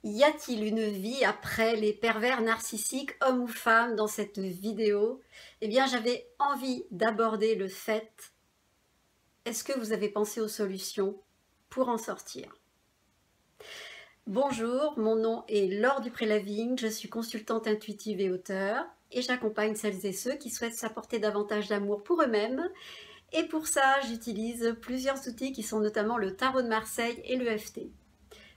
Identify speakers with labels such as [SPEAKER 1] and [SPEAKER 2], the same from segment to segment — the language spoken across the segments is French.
[SPEAKER 1] Y a-t-il une vie après les pervers narcissiques, hommes ou femmes, dans cette vidéo? Eh bien, j'avais envie d'aborder le fait, est-ce que vous avez pensé aux solutions pour en sortir? Bonjour, mon nom est Laure Dupré-Lavigne, je suis consultante intuitive et auteure, et j'accompagne celles et ceux qui souhaitent s'apporter davantage d'amour pour eux-mêmes. Et pour ça, j'utilise plusieurs outils qui sont notamment le tarot de Marseille et l'EFT.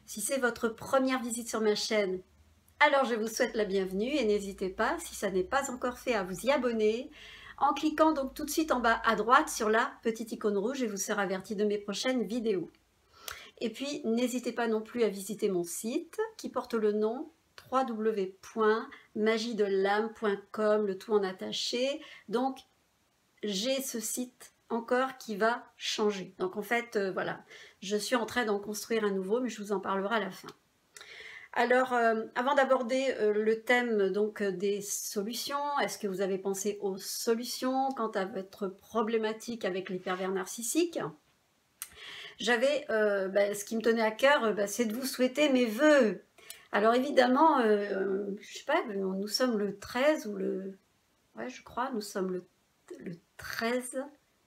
[SPEAKER 1] Si c'est votre première visite sur ma chaîne, alors je vous souhaite la bienvenue et n'hésitez pas, si ça n'est pas encore fait, à vous y abonner en cliquant donc tout de suite en bas à droite sur la petite icône rouge et vous serez averti de mes prochaines vidéos. Et puis n'hésitez pas non plus à visiter mon site qui porte le nom www.magiedelame.com, le tout en attaché. Donc j'ai ce site encore qui va changer. Donc en fait, voilà, je suis en train d'en construire un nouveau, mais je vous en parlerai à la fin. Alors, avant d'aborder le thème donc des solutions, est-ce que vous avez pensé aux solutions quant à votre problématique avec les pervers narcissiques? J'avais, ce qui me tenait à cœur, c'est de vous souhaiter mes vœux. Alors évidemment, je sais pas, nous sommes le 13 ou le... Ouais, je crois, nous sommes le 13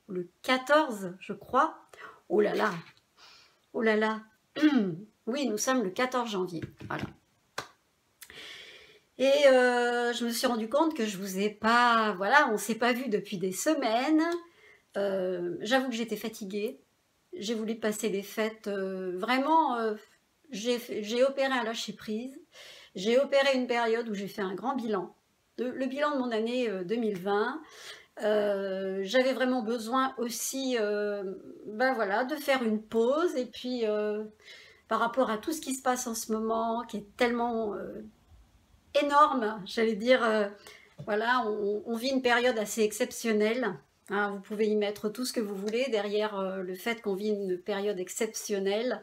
[SPEAKER 1] ou le 14, je crois. Oh là là, oh là là. Oui, nous sommes le 14 janvier, voilà. Et je me suis rendu compte que je vous ai pas... Voilà, on ne s'est pas vu depuis des semaines. J'avoue que j'étais fatiguée. J'ai voulu passer les fêtes. Vraiment, j'ai opéré un lâcher-prise. J'ai opéré une période où j'ai fait un grand bilan. Le bilan de mon année 2020. J'avais vraiment besoin aussi voilà, de faire une pause. Et puis, par rapport à tout ce qui se passe en ce moment, qui est tellement... énorme, j'allais dire, voilà, on vit une période assez exceptionnelle, hein, vous pouvez y mettre tout ce que vous voulez derrière le fait qu'on vit une période exceptionnelle,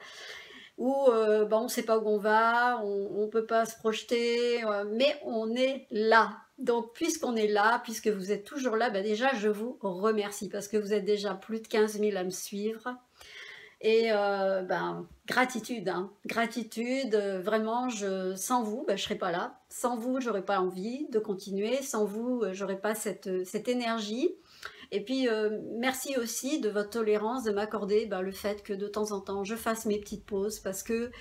[SPEAKER 1] où on ne sait pas où on va, on ne peut pas se projeter, mais on est là. Donc puisqu'on est là, puisque vous êtes toujours là, déjà je vous remercie, parce que vous êtes déjà plus de 15 000 à me suivre. Et gratitude, hein. Gratitude, vraiment, sans vous, je ne serais pas là. Sans vous, j'aurais pas envie de continuer. Sans vous, j'aurais pas cette énergie. Et puis, merci aussi de votre tolérance, de m'accorder le fait que de temps en temps, je fasse mes petites pauses parce que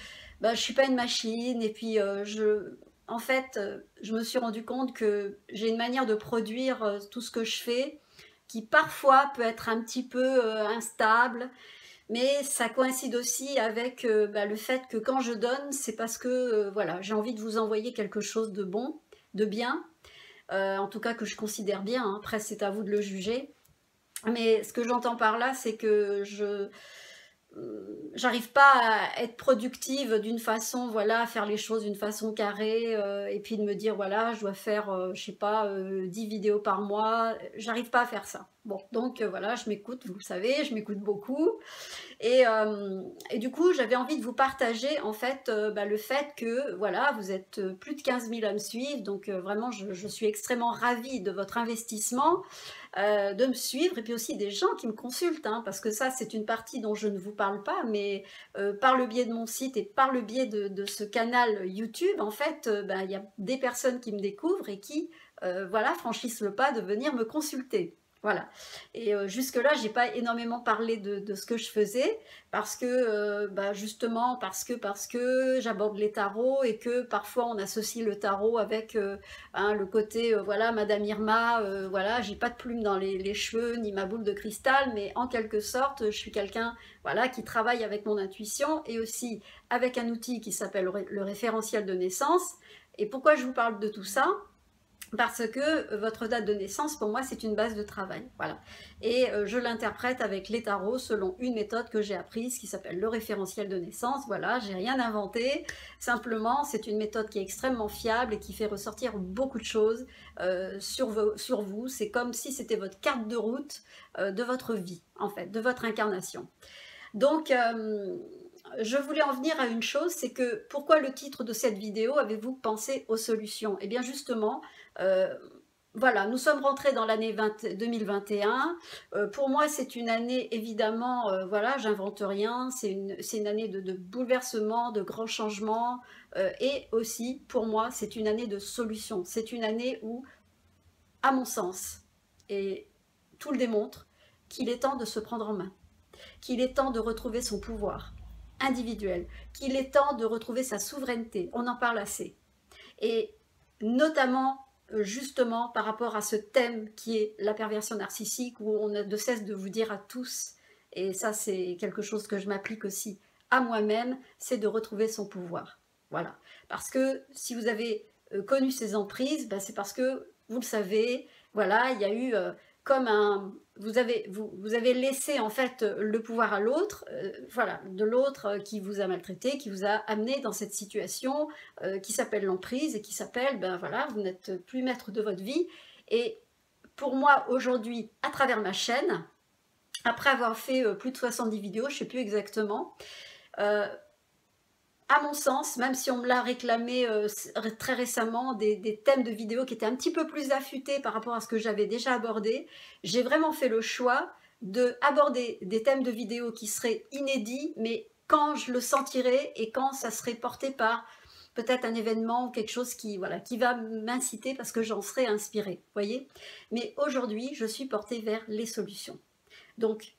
[SPEAKER 1] je ne suis pas une machine. Et puis, en fait, je me suis rendu compte que j'ai une manière de produire tout ce que je fais qui parfois peut être un petit peu instable. Mais ça coïncide aussi avec le fait que quand je donne, c'est parce que voilà, j'ai envie de vous envoyer quelque chose de bon, de bien, en tout cas que je considère bien, hein. Après c'est à vous de le juger. Mais ce que j'entends par là, c'est que j'arrive pas à être productive d'une façon, voilà, à faire les choses d'une façon carrée, et puis de me dire, voilà, je dois faire, je sais pas, 10 vidéos par mois, j'arrive pas à faire ça. Bon, donc voilà, je m'écoute, vous le savez, je m'écoute beaucoup. Et du coup, j'avais envie de vous partager en fait le fait que voilà, vous êtes plus de 15 000 à me suivre, donc vraiment je suis extrêmement ravie de votre investissement, de me suivre, et puis aussi des gens qui me consultent, hein, parce que ça c'est une partie dont je ne vous parle pas, mais par le biais de mon site et par le biais de ce canal YouTube, en fait, il y a des personnes qui me découvrent et qui voilà, franchissent le pas de venir me consulter. Voilà. Et jusque-là, j'ai pas énormément parlé de ce que je faisais parce que justement parce que j'aborde les tarots et que parfois on associe le tarot avec le côté voilà, Madame Irma, voilà, j'ai pas de plumes dans les cheveux ni ma boule de cristal, mais en quelque sorte, je suis quelqu'un voilà, qui travaille avec mon intuition et aussi avec un outil qui s'appelle le référentiel de naissance. Et pourquoi je vous parle de tout ça ? Parce que votre date de naissance, pour moi, c'est une base de travail. Voilà. Et je l'interprète avec les tarots selon une méthode que j'ai apprise qui s'appelle le référentiel de naissance. Voilà, j'ai rien inventé. Simplement, c'est une méthode qui est extrêmement fiable et qui fait ressortir beaucoup de choses sur vous. C'est comme si c'était votre carte de route de votre vie, en fait, de votre incarnation. Donc, je voulais en venir à une chose, c'est que pourquoi le titre de cette vidéo, avez-vous pensé aux solutions? Eh bien justement, voilà, nous sommes rentrés dans l'année 2021. Pour moi, c'est une année, évidemment, voilà, j'invente rien, c'est une année de bouleversement, de grands changements, et aussi, pour moi, c'est une année de solution. C'est une année où, à mon sens, et tout le démontre, qu'il est temps de se prendre en main, qu'il est temps de retrouver son pouvoir individuel, qu'il est temps de retrouver sa souveraineté. On en parle assez. Et notamment, justement, par rapport à ce thème qui est la perversion narcissique, où on a de cesse de vous dire à tous, et ça c'est quelque chose que je m'applique aussi à moi-même, c'est de retrouver son pouvoir. Voilà. Parce que si vous avez connu ces emprises, ben c'est parce que, vous le savez, voilà, il y a eu comme un... Vous avez laissé en fait le pouvoir à l'autre, voilà, de l'autre qui vous a maltraité, qui vous a amené dans cette situation qui s'appelle l'emprise et qui s'appelle, ben voilà, vous n'êtes plus maître de votre vie. Et pour moi, aujourd'hui, à travers ma chaîne, après avoir fait plus de 70 vidéos, je ne sais plus exactement, à mon sens, même si on me l'a réclamé très récemment, des thèmes de vidéos qui étaient un petit peu plus affûtés par rapport à ce que j'avais déjà abordé, j'ai vraiment fait le choix d'aborder des thèmes de vidéos qui seraient inédits, mais quand je le sentirais et quand ça serait porté par peut-être un événement ou quelque chose qui, voilà, qui va m'inciter parce que j'en serais inspirée, voyez. Mais aujourd'hui, je suis portée vers les solutions. Donc,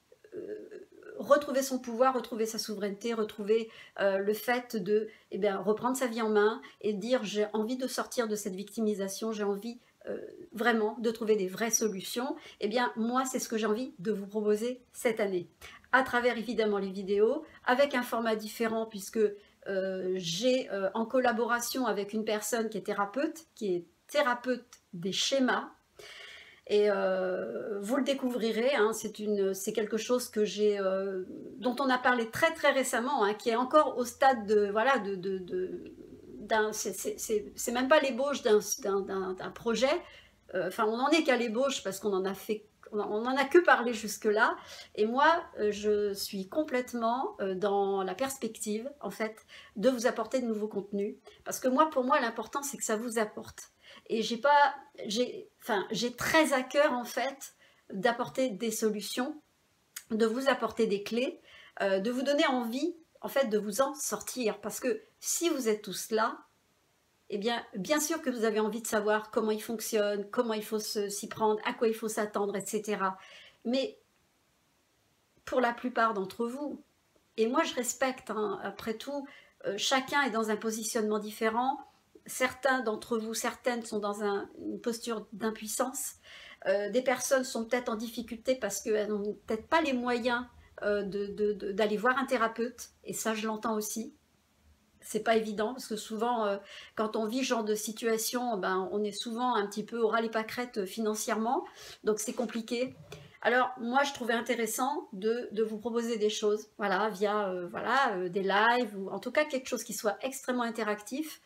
[SPEAKER 1] retrouver son pouvoir, retrouver sa souveraineté, retrouver le fait de reprendre sa vie en main et dire j'ai envie de sortir de cette victimisation, j'ai envie vraiment de trouver des vraies solutions. Eh bien moi c'est ce que j'ai envie de vous proposer cette année, à travers évidemment les vidéos, avec un format différent puisque j'ai en collaboration avec une personne qui est thérapeute des schémas. Et vous le découvrirez, hein, c'est quelque chose que dont on a parlé très très récemment, hein, qui est encore au stade de, voilà, c'est même pas l'ébauche d'un projet, enfin on n'en est qu'à l'ébauche parce qu'on en a fait, on en a que parlé jusque-là, et moi je suis complètement dans la perspective en fait de vous apporter de nouveaux contenus, parce que moi, pour moi, l'important c'est que ça vous apporte. Et j'ai très à cœur en fait d'apporter des solutions, de vous apporter des clés, de vous donner envie en fait de vous en sortir. Parce que si vous êtes tous là, eh bien sûr que vous avez envie de savoir comment il fonctionne, comment il faut s'y prendre, à quoi il faut s'attendre, etc. Mais pour la plupart d'entre vous, et moi je respecte, hein, après tout, chacun est dans un positionnement différent. Certains d'entre vous, certaines sont dans une posture d'impuissance. Des personnes sont peut-être en difficulté parce qu'elles n'ont peut-être pas les moyens d'aller voir un thérapeute. Et ça, je l'entends aussi. C'est pas évident parce que souvent, quand on vit ce genre de situation, ben, on est souvent un petit peu au ras les pâquerettes financièrement. Donc c'est compliqué. Alors moi je trouvais intéressant de vous proposer des choses, voilà, via des lives, ou en tout cas quelque chose qui soit extrêmement interactif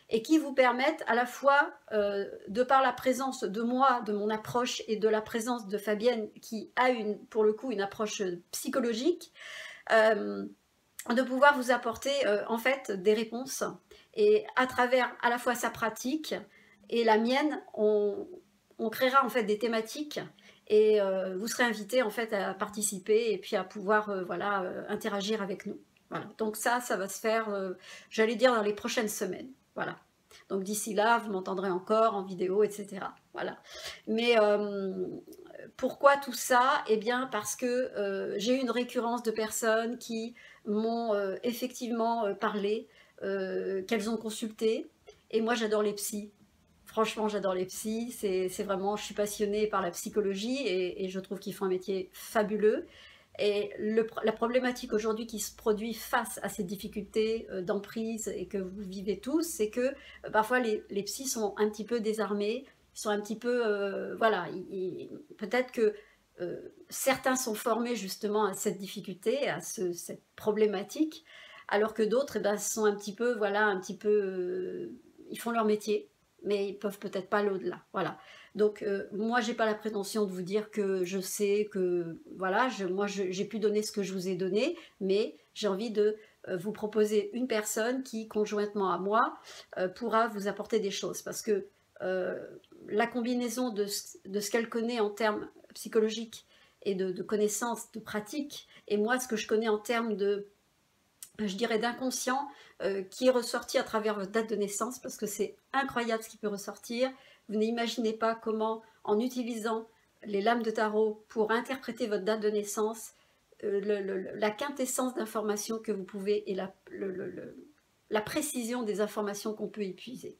[SPEAKER 1] et qui vous permette à la fois, de par la présence de moi, de mon approche, et de la présence de Fabienne qui a pour le coup une approche psychologique, de pouvoir vous apporter en fait des réponses, et à travers à la fois sa pratique et la mienne, on créera en fait des thématiques, et vous serez invité en fait à participer et puis à pouvoir interagir avec nous. Voilà. Donc ça va se faire, j'allais dire, dans les prochaines semaines. Voilà. Donc d'ici là, vous m'entendrez encore en vidéo, etc. Voilà. Mais pourquoi tout ça? Eh bien parce que j'ai eu une récurrence de personnes qui m'ont effectivement parlé, qu'elles ont consulté. Et moi j'adore les psys. Franchement, j'adore les psys, c'est vraiment, je suis passionnée par la psychologie, et je trouve qu'ils font un métier fabuleux. Et la problématique aujourd'hui qui se produit face à ces difficultés d'emprise et que vous vivez tous, c'est que parfois les psys sont un petit peu désarmés, ils sont un petit peu, peut-être que certains sont formés justement à cette difficulté, à cette problématique, alors que d'autres sont un petit peu, ils font leur métier, mais ils peuvent peut-être pas aller au-delà. Voilà. Donc moi j'ai pas la prétention de vous dire que je sais que voilà, j'ai pu donner ce que je vous ai donné, mais j'ai envie de vous proposer une personne qui conjointement à moi pourra vous apporter des choses, parce que la combinaison de ce qu'elle connaît en termes psychologiques et de connaissances, de pratiques, et moi ce que je connais en termes de, je dirais, d'inconscient, qui est ressorti à travers votre date de naissance, parce que c'est incroyable ce qui peut ressortir. Vous n'imaginez pas comment, en utilisant les lames de tarot pour interpréter votre date de naissance, la quintessence d'informations que vous pouvez et la précision des informations qu'on peut épuiser,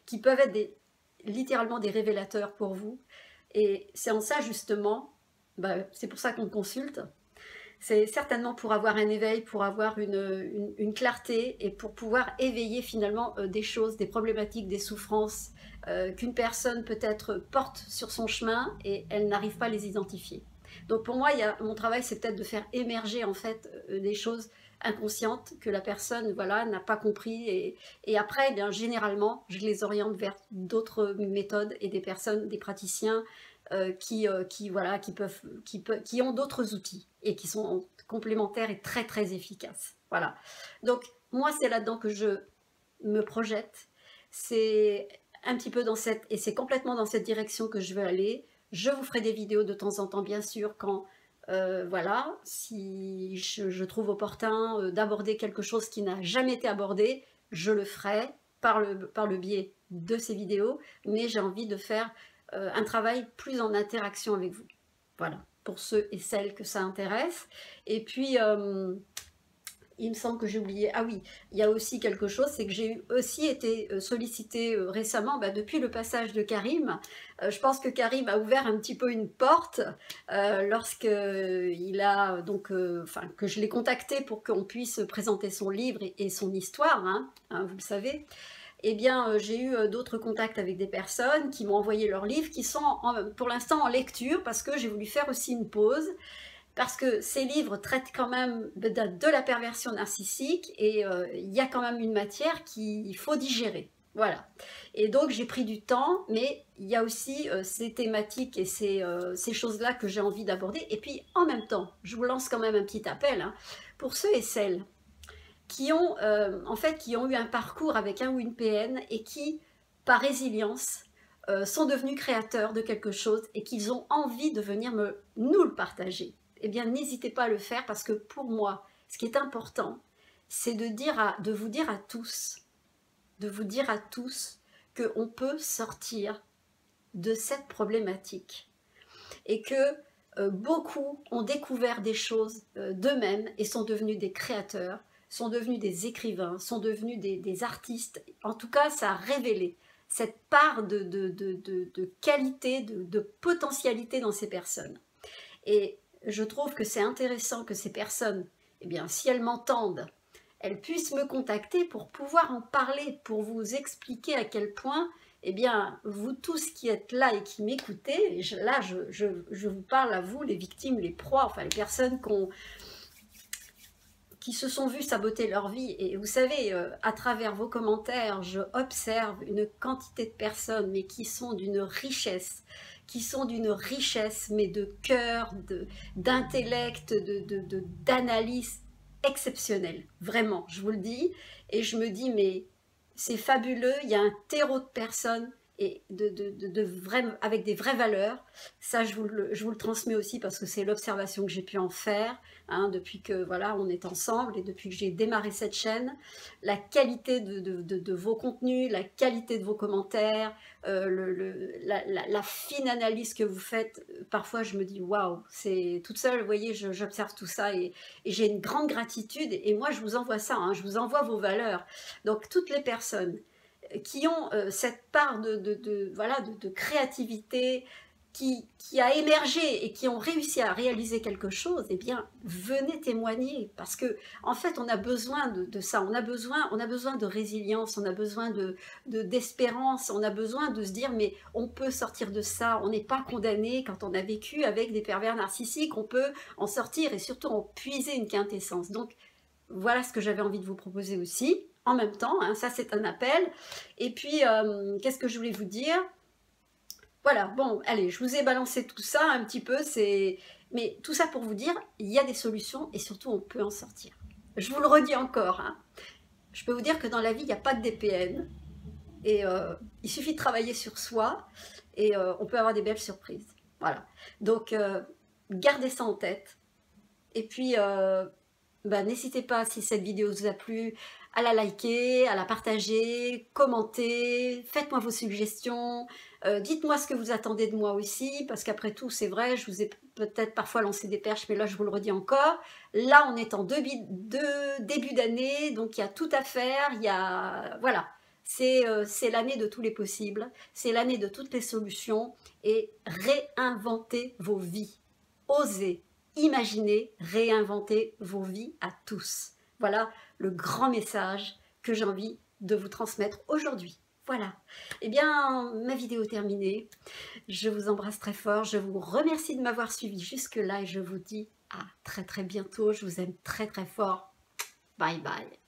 [SPEAKER 1] qui peuvent être littéralement des révélateurs pour vous. Et c'est en ça justement, c'est pour ça qu'on consulte. C'est certainement pour avoir un éveil, pour avoir une clarté et pour pouvoir éveiller finalement des choses, des problématiques, des souffrances qu'une personne peut-être porte sur son chemin et elle n'arrive pas à les identifier. Donc pour moi, mon travail, c'est peut-être de faire émerger en fait des choses inconscientes que la personne voilà, n'a pas compris. Et après, eh bien, généralement, je les oriente vers d'autres méthodes et des personnes, des praticiens qui ont d'autres outils et qui sont complémentaires et très très efficaces. Voilà. Donc moi, c'est là-dedans que je me projette. C'est un petit peu et c'est complètement dans cette direction que je veux aller. Je vous ferai des vidéos de temps en temps, bien sûr, quand voilà, si je trouve opportun d'aborder quelque chose qui n'a jamais été abordé, je le ferai par le biais de ces vidéos, mais j'ai envie de faire un travail plus en interaction avec vous. Voilà, pour ceux et celles que ça intéresse. Et puis, il me semble que j'ai oublié, ah oui, il y a aussi quelque chose, c'est que j'ai aussi été sollicitée récemment, depuis le passage de Karim. Je pense que Karim a ouvert un petit peu une porte lorsqu'il a, que je l'ai contacté pour qu'on puisse présenter son livre et son histoire, vous le savez. Eh bien, j'ai eu d'autres contacts avec des personnes qui m'ont envoyé leurs livres, qui sont pour l'instant en lecture, parce que j'ai voulu faire aussi une pause, parce que ces livres traitent quand même de la perversion narcissique, et il y a quand même une matière qu'il faut digérer. Voilà. Et donc, j'ai pris du temps, mais il y a aussi ces thématiques et ces choses-là que j'ai envie d'aborder. Et puis, en même temps, je vous lance quand même un petit appel, pour ceux et celles qui ont, qui ont eu un parcours avec un ou une PN et qui, par résilience, sont devenus créateurs de quelque chose et qu'ils ont envie de venir nous le partager. Eh bien, n'hésitez pas à le faire, parce que pour moi, ce qui est important, c'est de vous dire à tous qu'on peut sortir de cette problématique et que beaucoup ont découvert des choses d'eux-mêmes et sont devenus des créateurs, sont devenus des écrivains, sont devenus des artistes. En tout cas, ça a révélé cette part de qualité, de potentialité dans ces personnes. Et je trouve que c'est intéressant que ces personnes, eh bien, si elles m'entendent, elles puissent me contacter pour pouvoir en parler, pour vous expliquer à quel point, eh bien, vous tous qui êtes là et qui m'écoutez, je vous parle à vous, les victimes, les proies, enfin les personnes qui se sont vues saboter leur vie. Et vous savez, à travers vos commentaires, je observe une quantité de personnes, mais qui sont d'une richesse, mais de cœur, d'intellect, d'analyse exceptionnelle. Vraiment, je vous le dis. Et je me dis, mais c'est fabuleux, il y a un terreau de personnes et avec des vraies valeurs. Ça, je vous le transmets aussi, parce que c'est l'observation que j'ai pu en faire depuis que voilà, on est ensemble et depuis que j'ai démarré cette chaîne. La qualité de vos contenus, la qualité de vos commentaires, la fine analyse que vous faites. Parfois, je me dis waouh, c'est toute seule, vous voyez, j'observe tout ça et j'ai une grande gratitude. Et moi, je vous envoie ça, je vous envoie vos valeurs. Donc, toutes les personnes qui ont cette part de créativité qui a émergé et qui ont réussi à réaliser quelque chose, eh bien, venez témoigner, parce que en fait, on a besoin de ça, on a besoin de résilience, on a besoin d'espérance, on a besoin de se dire, mais on peut sortir de ça, on n'est pas condamné quand on a vécu avec des pervers narcissiques, on peut en sortir et surtout en puiser une quintessence. Donc, voilà ce que j'avais envie de vous proposer aussi. En même temps, ça c'est un appel. Et puis, qu'est-ce que je voulais vous dire? Voilà, bon, allez, je vous ai balancé tout ça un petit peu, mais tout ça pour vous dire, il y a des solutions et surtout on peut en sortir. Je vous le redis encore, je peux vous dire que dans la vie, il n'y a pas que des PN, Et il suffit de travailler sur soi et on peut avoir des belles surprises. Voilà. Donc, gardez ça en tête. Et puis, n'hésitez pas, si cette vidéo vous a plu, à la liker, à la partager, commenter, faites-moi vos suggestions, dites-moi ce que vous attendez de moi aussi, parce qu'après tout, c'est vrai, je vous ai peut-être parfois lancé des perches, mais là, je vous le redis encore. Là, on est en début d'année, donc il y a tout à faire, il y a... Voilà, c'est l'année de tous les possibles, c'est l'année de toutes les solutions, et réinventez vos vies. Osez, imaginez, réinventer vos vies à tous. Voilà le grand message que j'ai envie de vous transmettre aujourd'hui. Voilà. Eh bien, ma vidéo est terminée. Je vous embrasse très fort. Je vous remercie de m'avoir suivi jusque-là et je vous dis à très très bientôt. Je vous aime très très fort. Bye bye.